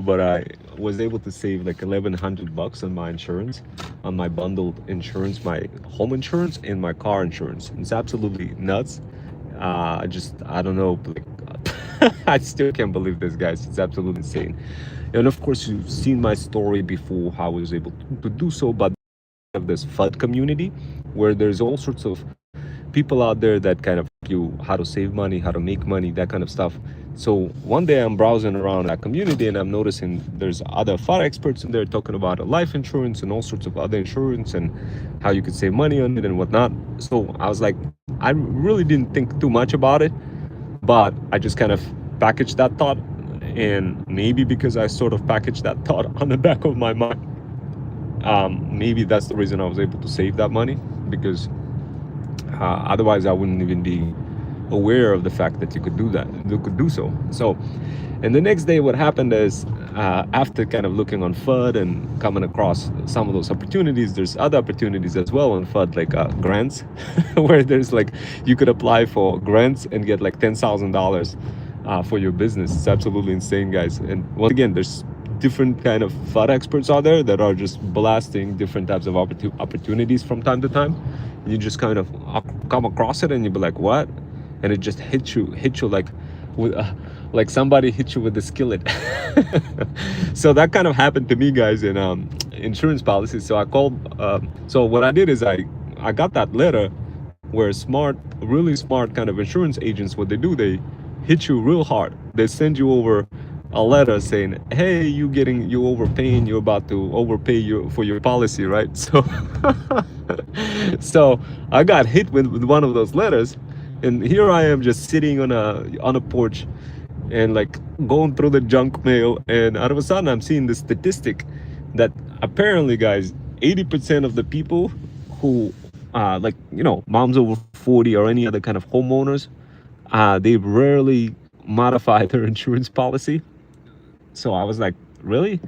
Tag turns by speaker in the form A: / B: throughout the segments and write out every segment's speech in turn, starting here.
A: but I was able to save like 1,100 bucks on my insurance, on my bundled insurance, my home insurance and my car insurance. It's absolutely nuts. I don't know, like, I still can't believe this, guys. It's absolutely insane. And of course, you've seen my story before, how I was able to do so, but of this FUD community where there's all sorts of people out there that kind of you how to save money, how to make money, that kind of stuff. So one day I'm browsing around that community and I'm noticing there's other FUD experts in there talking about life insurance and all sorts of other insurance and how you could save money on it and whatnot. So I was like, I really didn't think too much about it, but I just kind of packaged that thought. And maybe because I sort of packaged that thought on the back of my mind, maybe that's the reason I was able to save that money, because otherwise I wouldn't even be aware of the fact that you could do that, you could do so. So, and the next day what happened is, after kind of looking on FUD and coming across some of those opportunities, there's other opportunities as well on FUD, like grants, where there's like, you could apply for grants and get like $10,000 for your business. It's absolutely insane, guys. And once again, there's different kind of FUD experts out there that are just blasting different types of opportunities from time to time. You just kind of come across it and you be like, what? And it just hit you like with like somebody hit you with a skillet. So that kind of happened to me, guys, in insurance policies. So I called, so what I did is I got that letter where really smart kind of insurance agents, what they do, they hit you real hard. They send you over a letter saying, hey, you overpaying, you're about to overpay you for your policy, right? So so I got hit with one of those letters, and here I am just sitting on a porch and like going through the junk mail, and out of a sudden I'm seeing this statistic that apparently, guys, 80% of the people who like, you know, moms over 40 or any other kind of homeowners, they rarely modify their insurance policy. So I was like, really?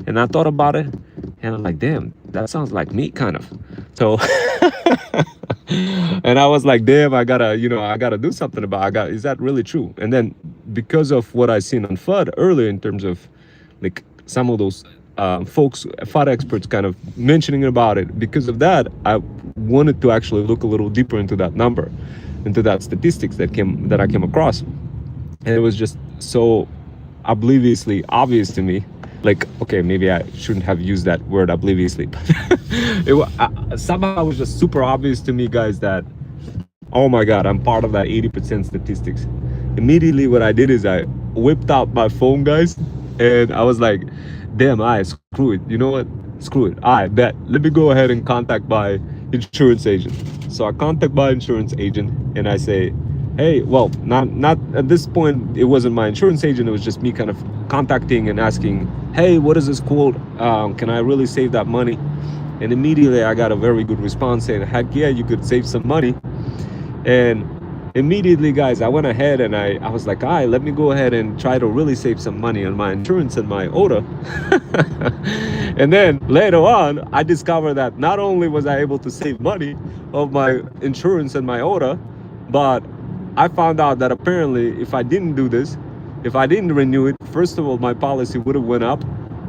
A: And I thought about it, and I'm like, damn, that sounds like me, kind of. So and I was like, damn, I gotta do something about it. Is that really true? And then because of what I seen on FUD earlier, in terms of like some of those folks, FUD experts kind of mentioning about it, because of that, I wanted to actually look a little deeper into that number, into that statistics that I came across. And it was just so obliviously obvious to me. Like, okay, maybe I shouldn't have used that word obliviously, but somehow it was just super obvious to me, guys, that, oh my God, I'm part of that 80% statistics. Immediately what I did is I whipped out my phone, guys, and I was like, damn, screw it. You know what? Screw it. I bet. Let me go ahead and contact my insurance agent. So I contact my insurance agent and I say, hey, well, not at this point, it wasn't my insurance agent, it was just me kind of contacting and asking, hey, what is this quote? Can I really save that money? And immediately I got a very good response saying, heck yeah, you could save some money. And immediately, guys, I went ahead and I was like, all right, let me go ahead and try to really save some money on my insurance and my OTA. And then later on, I discovered that not only was I able to save money of my insurance and my OTA, but I found out that apparently if I didn't do this, if I didn't renew it, first of all, my policy would have went up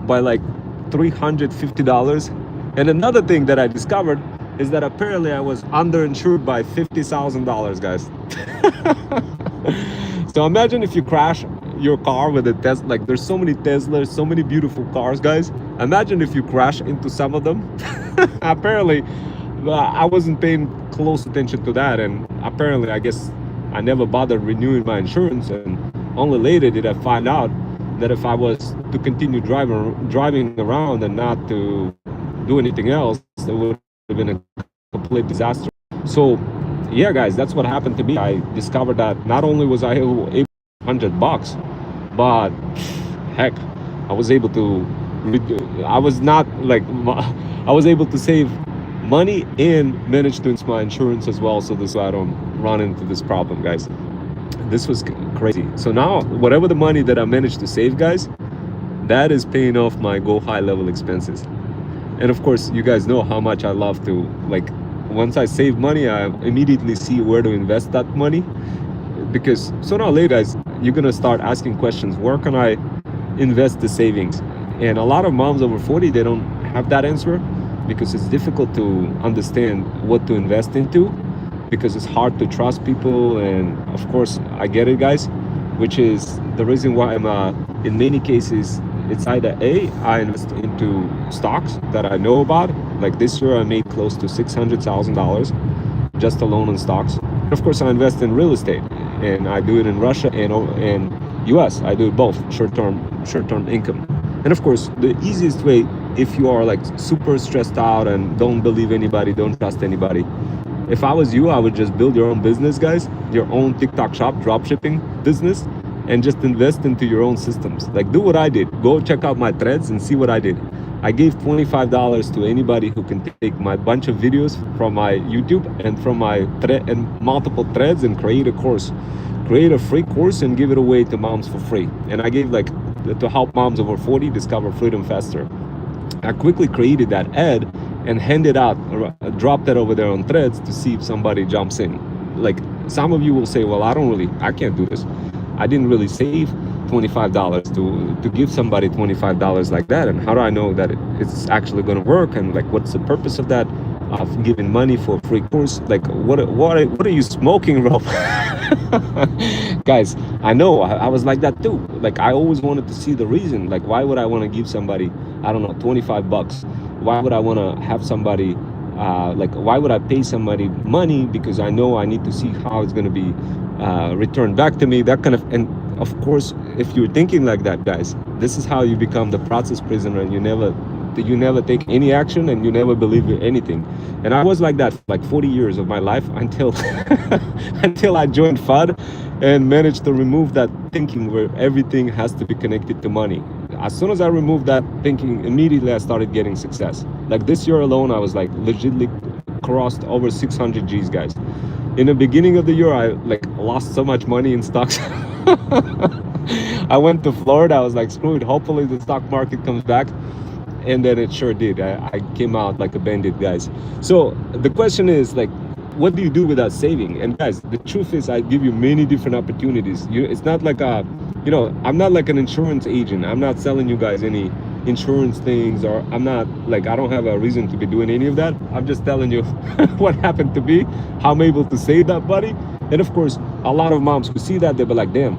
A: by like $350. And another thing that I discovered is that apparently I was underinsured by $50,000, guys. So imagine if you crash your car with a Tesla. Like, there's so many Teslas, so many beautiful cars, guys. Imagine if you crash into some of them. Apparently, I wasn't paying close attention to that, and apparently, I guess I never bothered renewing my insurance, and only later did I find out that if I was to continue driving around and not to do anything else, it would have been a complete disaster. So yeah, guys, that's what happened to me. I discovered that not only was I able $100, but heck, I was able to I was not like I was able to save money and manage to use my insurance as well, so this way I don't run into this problem, guys. This was crazy. So now whatever the money that I managed to save, guys, that is paying off my go high level expenses. And of course, you guys know how much I love to, like, once I save money, I immediately see where to invest that money, because sooner or later, guys, you're gonna start asking questions. Where can I invest the savings? And a lot of moms over 40, they don't have that answer because it's difficult to understand what to invest into, because it's hard to trust people. And of course, I get it, guys, which is the reason why I'm in many cases it's either A, I invest into stocks that I know about. Like this year, I made close to $600,000 just alone in stocks. And of course, I invest in real estate, and I do it in Russia and US. I do it both, short-term income. And of course, the easiest way, if you are like super stressed out and don't believe anybody, don't trust anybody, if I was you, I would just build your own business, guys, your own TikTok shop, drop shipping business, and just invest into your own systems. Like, do what I did. Go check out my threads and see what I did. I gave $25 to anybody who can take my bunch of videos from my YouTube and from my multiple threads and create a course. Create a free course and give it away to moms for free. And I gave like to help moms over 40 discover freedom faster. I quickly created that ad and handed out, dropped that over there on threads to see if somebody jumps in. Like, some of you will say, well, I can't do this. I didn't really save $25 to give somebody $25 like that. And how do I know that it's actually going to work? And like, what's the purpose of that? Of giving money for a free course? Like, what are you smoking, Rob? Guys, I know I was like that too. Like, I always wanted to see the reason. Like, why would I want to give somebody, I don't know, 25 bucks? Why would I want to have somebody why would I pay somebody money? Because I know I need to see how it's going to be returned back to me, that kind of. And of course, if you're thinking like that, guys, this is how you become the process prisoner, and you never take any action, and you never believe in anything. And I was like that for like 40 years of my life until until I joined FUD and managed to remove that thinking where everything has to be connected to money. As soon as I removed that thinking, immediately I started getting success. Like this year alone, I was like legitimately crossed over 600 G's, guys. In the beginning of the year, I like lost so much money in stocks. I went to Florida. I was like, screw it. Hopefully the stock market comes back. And then it sure did. I came out like a bandit, guys. So the question is, like, what do you do without saving? And guys, the truth is, I give you many different opportunities. It's not like I'm not like an insurance agent. I'm not selling you guys any insurance things, or I don't have a reason to be doing any of that. I'm just telling you what happened to me, how I'm able to save that money. And of course, a lot of moms who see that, they'll be like, damn,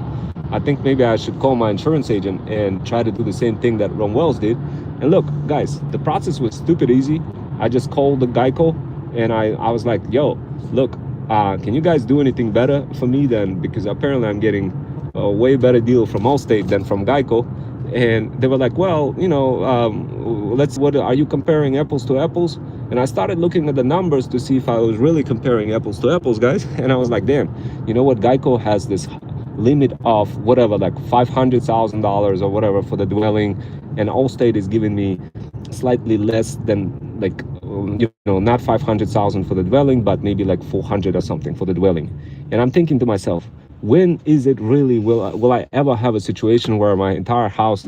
A: I think maybe I should call my insurance agent and try to do the same thing that Ron Wells did. And look, guys, the process was stupid easy. I just called the Geico, and I was like, yo, look, can you guys do anything better for me then? Because apparently I'm getting a way better deal from Allstate than from Geico. And they were like, well, what are you comparing apples to apples? And I started looking at the numbers to see if I was really comparing apples to apples, guys. And I was like, damn, you know what? Geico has this limit of whatever, like $500,000 or whatever for the dwelling, and Allstate is giving me slightly less than, like, not 500,000 for the dwelling, but maybe like 400 or something for the dwelling. And I'm thinking to myself, when is it really, will I ever have a situation where my entire house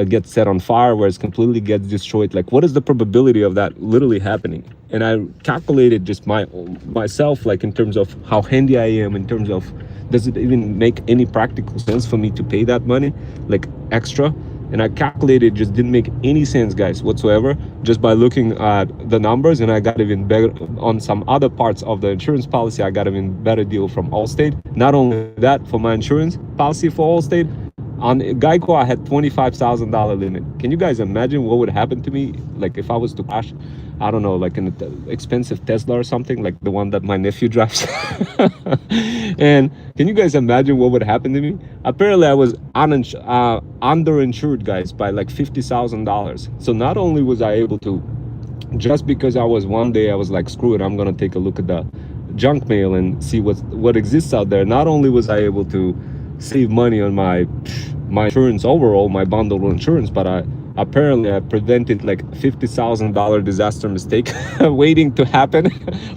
A: gets set on fire, where it completely gets destroyed? Like, what is the probability of that literally happening? And I calculated just myself, like in terms of how handy I am, in terms of, does it even make any practical sense for me to pay that money, like extra? And I calculated, just didn't make any sense, guys, whatsoever, just by looking at the numbers. And I got even better on some other parts of the insurance policy. I got even better deal from Allstate. Not only that, for my insurance policy for Allstate, on Geico, I had $25,000 limit. Can you guys imagine what would happen to me, like if I was to crash, I don't know, like in an expensive Tesla or something, like the one that my nephew drives? And can you guys imagine what would happen to me? Apparently, I was underinsured, guys, by like $50,000. So not only was I able to, just because one day I was like, screw it, I'm gonna take a look at the junk mail and see what exists out there. Not only was I able to save money on my insurance overall, my bundled insurance, but I prevented like $50,000 disaster mistake waiting to happen.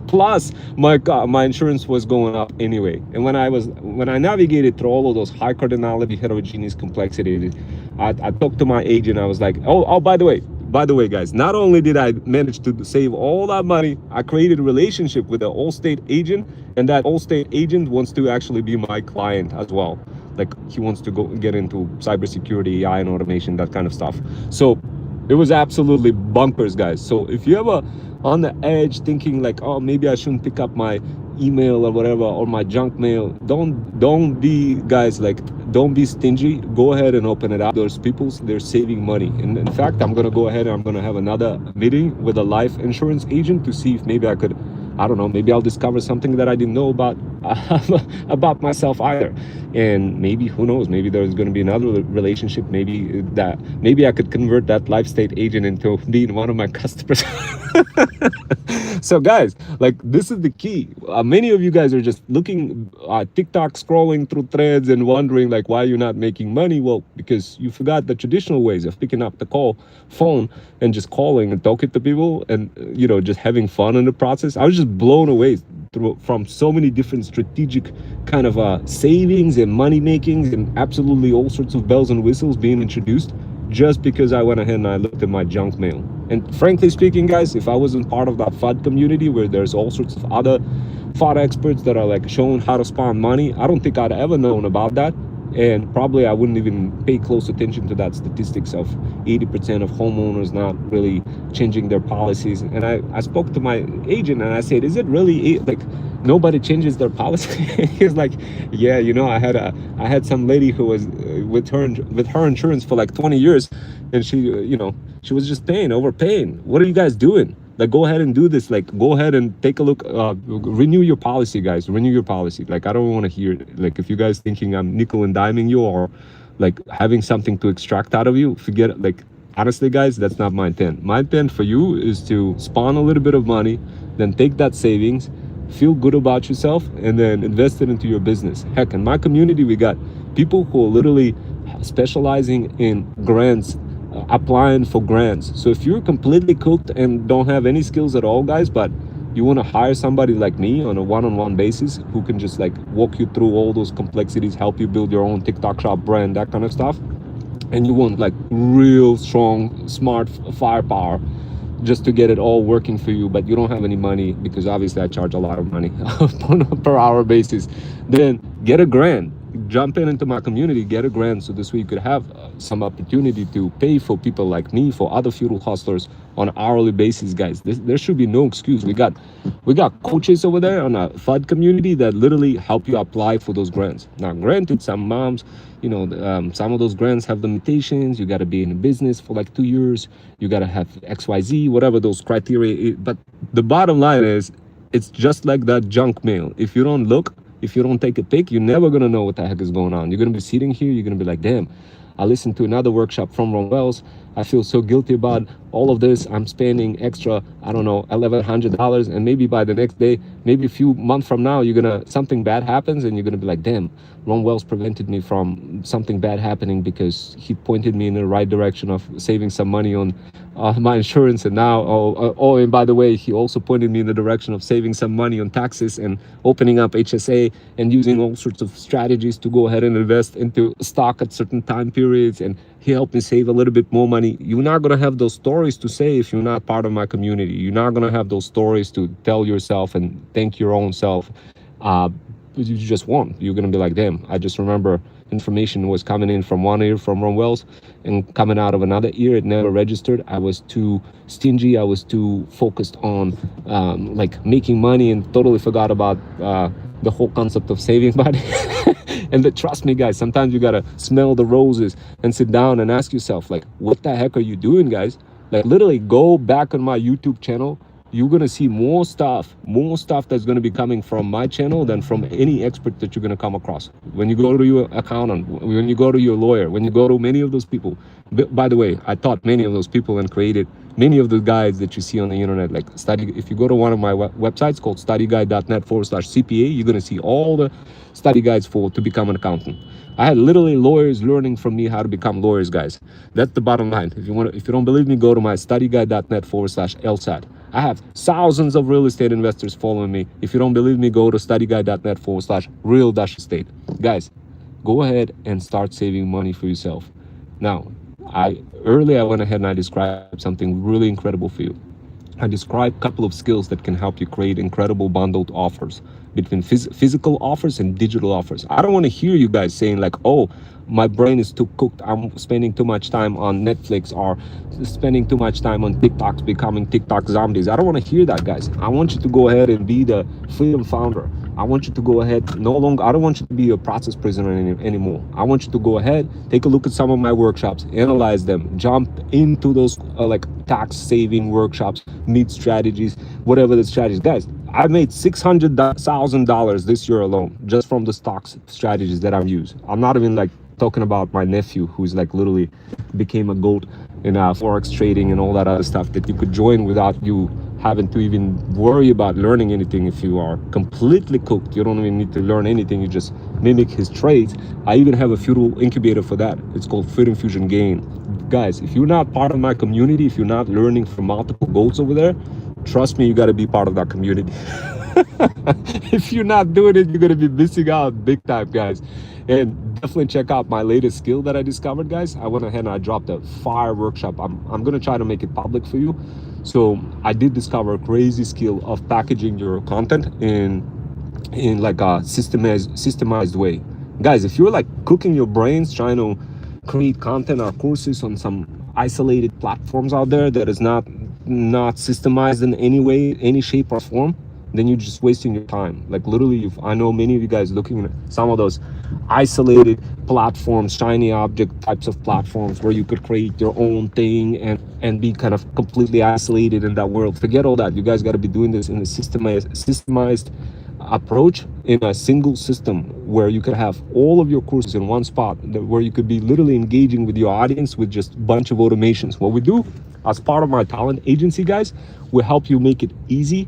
A: Plus my insurance was going up anyway. And when I navigated through all of those high cardinality, heterogeneous complexity, I talked to my agent. I was like, oh, by the way, guys, not only did I manage to save all that money, I created a relationship with an Allstate agent, and that Allstate agent wants to actually be my client as well. like he wants to go get into cybersecurity, AI, and automation, that kind of stuff. So it was absolutely bunkers, guys. So if you ever on the edge thinking like, oh, maybe I shouldn't pick up my email or whatever, or my junk mail, don't be, guys, like, don't be stingy. Go ahead and open it up. Those people, they're saving money. And in fact, I'm gonna go ahead and I'm gonna have another meeting with a life insurance agent to see if maybe I could, I don't know, maybe I'll discover something that I didn't know about about myself either. And maybe, who knows, maybe there's going to be another relationship, maybe I could convert that life state agent into being one of my customers. So guys, like, this is the key. Many of you guys are just looking at TikTok, scrolling through threads and wondering like why you're not making money. Well, because you forgot the traditional ways of picking up the phone and just calling and talking to people, and just having fun in the process. I was just blown away from so many different strategic kind of savings and money makings and absolutely all sorts of bells and whistles being introduced, just because I went ahead and I looked at my junk mail. And frankly speaking, guys, if I wasn't part of that FUD community where there's all sorts of other FUD experts that are like showing how to spawn money, I don't think I'd ever known about that. And probably I wouldn't even pay close attention to that statistics of 80% of homeowners not really changing their policies. And I spoke to my agent and I said, is it really like nobody changes their policy? He's like, yeah, I had some lady who was with her insurance for like 20 years, and she was just overpaying. What are you guys doing? Like, go ahead and do this. Like, go ahead and take a look, renew your policy, guys. Renew your policy. Like, I don't want to hear it. Like, if you guys thinking I'm nickel and diming you or like having something to extract out of you, forget it. Like, honestly, guys, that's not my intent. My intent for you is to spawn a little bit of money, then take that savings, feel good about yourself, and then invest it into your business. Heck, in my community, we got people who are literally specializing in grants, applying for grants. So if you're completely cooked and don't have any skills at all, guys, but you want to hire somebody like me on a one-on-one basis who can just like walk you through all those complexities, help you build your own TikTok shop brand, that kind of stuff, and you want like real strong, smart firepower just to get it all working for you, but you don't have any money, because obviously I charge a lot of money on a per hour basis, then get a grant. Jump into my community, get a grant, so this way you could have some opportunity to pay for people like me, for other feudal hustlers on an hourly basis, guys. There should be no excuse. We got coaches over there on a FUD community that literally help you apply for those grants. Now, granted, some moms, some of those grants have limitations. You got to be in a business for like 2 years. You got to have XYZ, whatever those criteria. But the bottom line is, it's just like that junk mail. If you don't look, if you don't take a pic, you're never going to know what the heck is going on. You're going to be sitting here, you're going to be like, damn, I listened to another workshop from Ron Wells. I feel so guilty about all of this. I'm spending extra, I don't know, $1,100, and maybe by the next day, maybe a few months from now, something bad happens, and you're gonna be like, damn, Ron Wells prevented me from something bad happening because he pointed me in the right direction of saving some money on my insurance. And now, and by the way, he also pointed me in the direction of saving some money on taxes and opening up HSA and using all sorts of strategies to go ahead and invest into stock at certain time periods, and he helped me save a little bit more money. You're not going to have those stories to say if you're not part of my community. You're not going to have those stories to tell yourself and thank your own self. You just won't. You're going to be like, damn, I just remember information was coming in from one ear from Ron Wells and coming out of another ear. It never registered. I was too stingy. I was too focused on like making money and totally forgot about the whole concept of saving money. And trust me, guys, sometimes you gotta smell the roses and sit down and ask yourself, like, what the heck are you doing, guys? Like, literally go back on my YouTube channel. You're gonna see more stuff that's gonna be coming from my channel than from any expert that you're gonna come across. When you go to your accountant, when you go to your lawyer, when you go to many of those people. By the way, I taught many of those people and created many of the guides that you see on the internet. Like, if you go to one of my websites called studyguide.net/CPA, you're gonna see all the study guides to become an accountant. I had literally lawyers learning from me how to become lawyers, guys. That's the bottom line. If you don't believe me, go to my studyguide.net/LSAT. I have thousands of real estate investors following me. If you don't believe me, go to studyguide.net/real-estate. Guys, go ahead and start saving money for yourself. Now, I went ahead and I described something really incredible for you. I describe a couple of skills that can help you create incredible bundled offers between physical offers and digital offers. I don't want to hear you guys saying like, "Oh, my brain is too cooked. I'm spending too much time on Netflix or spending too much time on TikToks, becoming TikTok zombies." I don't want to hear that, guys. I want you to go ahead and be the freedom founder. I want you to go ahead. No longer, I don't want you to be a process prisoner anymore. I want you to go ahead, take a look at some of my workshops, analyze them, jump into those like tax saving workshops, meet strategies, whatever the strategies. Guys, I made $600,000 this year alone just from the stocks strategies that I've used. I'm not even like talking about my nephew who's like literally became a goat in forex trading and all that other stuff that you could join without you having to even worry about learning anything. If you are completely cooked, you don't even need to learn anything, you just mimic his trades. I even have a feudal incubator for that. It's called Freedom Fusion Gain. Guys, if you're not part of my community, if you're not learning from multiple goals over there, trust me, you got to be part of that community. If you're not doing it, you're going to be missing out big time, guys. And definitely check out my latest skill that I discovered, guys. I went ahead and I dropped a fire workshop. I'm going to try to make it public for you. So I did discover a crazy skill of packaging your content in like a systemized way. Guys, if you're like cooking your brains trying to create content or courses on some isolated platforms out there that is not systemized in any way, any shape or form, then you're just wasting your time. Like literally, I know many of you guys looking at some of those isolated platforms, shiny object types of platforms where you could create your own thing and be kind of completely isolated in that world. Forget all that. You guys got to be doing this in a systemized approach, in a single system where you could have all of your courses in one spot, where you could be literally engaging with your audience with just a bunch of automations. What we do as part of my talent agency, guys, we help you make it easy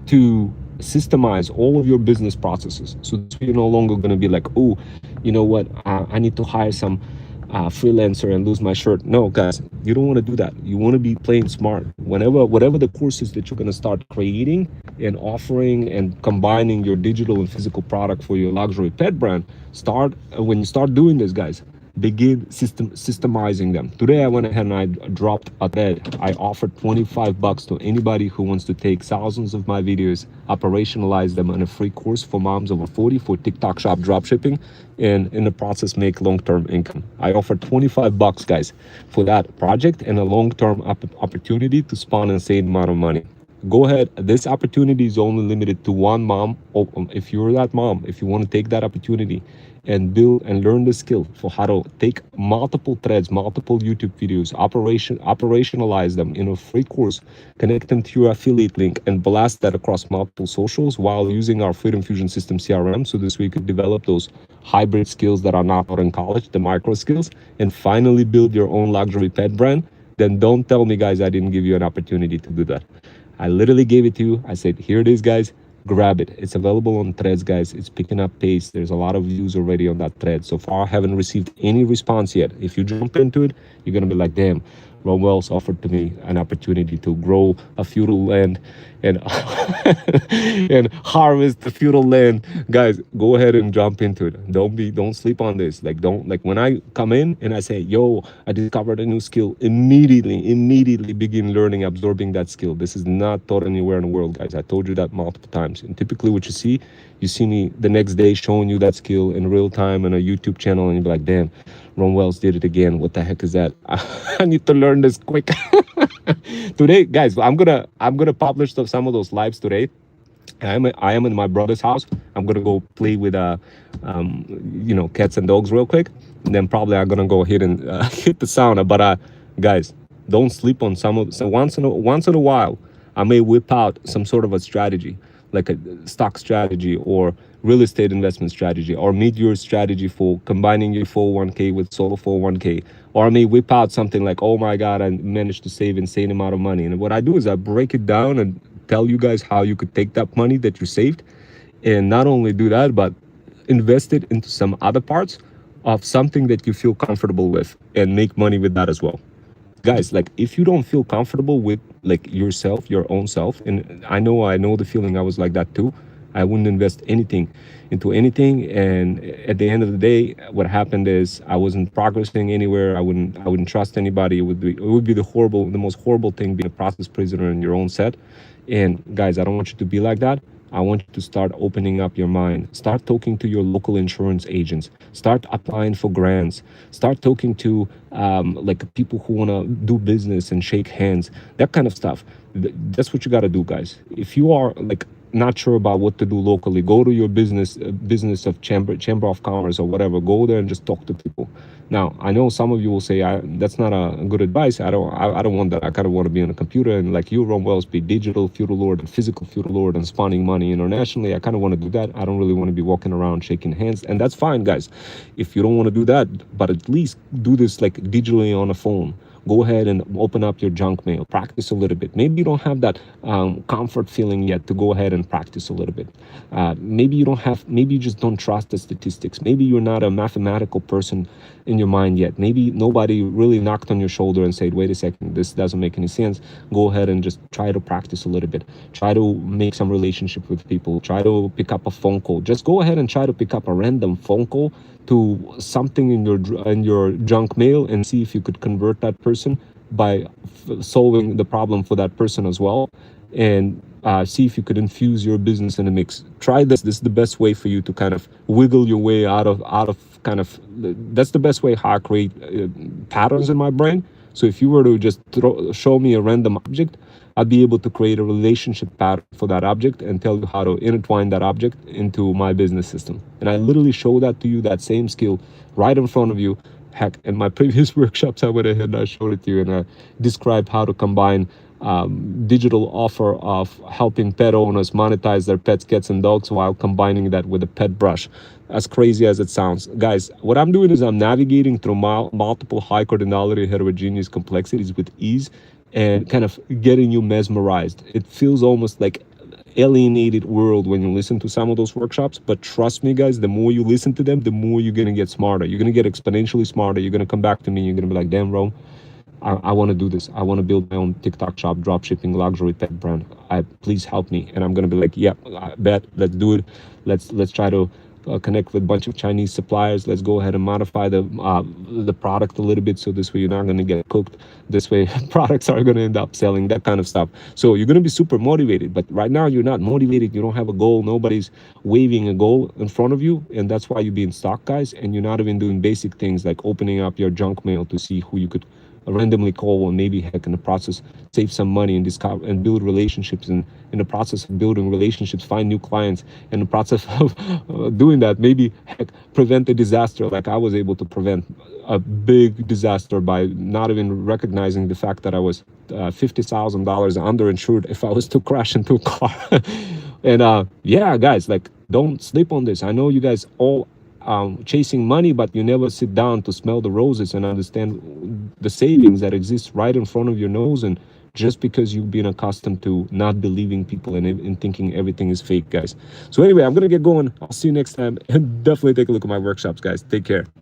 A: to systemize all of your business processes. So you're no longer going to be like, oh, you know what, I need to hire some freelancer and lose my shirt. No, guys, you don't want to do that. You want to be playing smart. Whatever the courses that you're going to start creating and offering and combining your digital and physical product for your luxury pet brand, when you start doing this, guys, begin systemizing them. Today I went ahead and I dropped a thread. I offered $25 to anybody who wants to take thousands of my videos, operationalize them in a free course for moms over 40 for TikTok shop dropshipping, and in the process make long-term income. I offered $25, guys, for that project and a long-term opportunity to spawn an insane amount of money. Go ahead. This opportunity is only limited to one mom. If you're that mom, if you want to take that opportunity and build and learn the skill for how to take multiple threads, multiple YouTube videos, operationalize them in a free course, connect them to your affiliate link, and blast that across multiple socials while using our Freedom Fusion System CRM, so this way you could develop those hybrid skills that are not taught in college, the micro skills, and finally build your own luxury pet brand, then don't tell me, guys, I didn't give you an opportunity to do that. I literally gave it to you. I said, here it is, guys. Grab it. It's available on threads, guys. It's picking up pace. There's a lot of views already on that thread. So far, I haven't received any response yet. If you jump into it, you're going to be like, damn, Ron Wells offered to me an opportunity to grow a feudal land and and harvest the feudal land. Guys, go ahead and jump into it. Don't sleep on this. Like when I come in and I say, yo, I discovered a new skill, immediately begin learning, absorbing that skill. This is not taught anywhere in the world, guys. I told you that multiple times. And typically what you see me the next day showing you that skill in real time on a YouTube channel, and you'll be like, damn, Ron Wells did it again. What the heck is that? I need to learn this quick. Today, guys, I'm gonna publish some of those lives today. I am in my brother's house. I'm gonna go play with cats and dogs real quick, and then probably I'm gonna go ahead and hit the sauna. But guys, don't sleep on so once in a while, I may whip out some sort of a strategy, like a stock strategy or real estate investment strategy, or mid-year strategy for combining your 401k with solo 401k. Or I may whip out something like, oh my God, I managed to save insane amount of money. And what I do is I break it down and tell you guys how you could take that money that you saved and not only do that, but invest it into some other parts of something that you feel comfortable with and make money with that as well. Guys, like if you don't feel comfortable with like yourself, your own self, and I know the feeling, I was like that too. I wouldn't invest anything into anything. And at the end of the day, what happened is I wasn't progressing anywhere. I wouldn't trust anybody. It would be the most horrible thing, being a process prisoner in your own set. And guys, I don't want you to be like that. I want you to start opening up your mind. Start talking to your local insurance agents. Start applying for grants. Start talking to like people who want to do business and shake hands. That kind of stuff. That's what you got to do, guys. If you are like not sure about what to do locally, go to your business of chamber of commerce or whatever. Go there and just talk to people. Now, I know some of you will say, that's not a good advice. I don't want that. I kind of want to be on a computer and like you, Ron Wells, be digital feudal lord and physical feudal lord and spawning money internationally. I kind of want to do that. I don't really want to be walking around shaking hands, and that's fine, guys. If you don't want to do that, but at least do this like digitally on a phone. Go ahead and open up your junk mail. Practice a little bit. Maybe you don't have that comfort feeling yet to go ahead and practice a little bit. Maybe you don't have. Maybe you just don't trust the statistics. Maybe you're not a mathematical person in your mind yet. Maybe nobody really knocked on your shoulder and said, "Wait a second, this doesn't make any sense." Go ahead and just try to practice a little bit. Try to make some relationship with people. Try to pick up a phone call. Just go ahead and try to pick up a random phone call to something in your junk mail and see if you could convert that person by solving the problem for that person as well, and see if you could infuse your business in the mix. Try this. This is the best way for you to kind of wiggle your way out of kind of. That's the best way how I create patterns in my brain. So if you were to just show me a random object, I'd be able to create a relationship pattern for that object and tell you how to intertwine that object into my business system. And I literally show that to you, that same skill right in front of you. Heck, in my previous workshops, I went ahead and I showed it to you, and I described how to combine digital offer of helping pet owners monetize their pets, cats, and dogs while combining that with a pet brush. As crazy as it sounds, guys, what I'm doing is I'm navigating through multiple high cardinality heterogeneous complexities with ease and kind of getting you mesmerized. It feels almost like alienated world when you listen to some of those workshops, but trust me, guys, the more you listen to them, the more you're gonna get smarter. You're gonna get exponentially smarter. You're gonna come back to me, you're gonna be like, damn, Rome, I want to do this. I want to build my own TikTok shop, drop shipping, luxury pet brand. Please help me. And I'm gonna be like, yeah, I bet. Let's do it. Let's try to connect with a bunch of Chinese suppliers. Let's go ahead and modify the product a little bit, so this way you're not gonna get cooked. This way products are gonna end up selling, that kind of stuff. So you're gonna be super motivated. But right now you're not motivated. You don't have a goal. Nobody's waving a goal in front of you, and that's why you're being stuck, guys. And you're not even doing basic things like opening up your junk mail to see who you could randomly call, and maybe heck in the process save some money and discover and build relationships, and in the process of building relationships find new clients, in the process of doing that maybe heck prevent a disaster like I was able to prevent a big disaster by not even recognizing the fact that I was $50,000 underinsured if I was to crash into a car. And yeah, guys, like, don't sleep on this. I know you guys all chasing money, but you never sit down to smell the roses and understand the savings that exist right in front of your nose. And just because you've been accustomed to not believing people and thinking everything is fake, guys. So anyway, I'm gonna get going. I'll see you next time, and definitely take a look at my workshops, guys. Take care.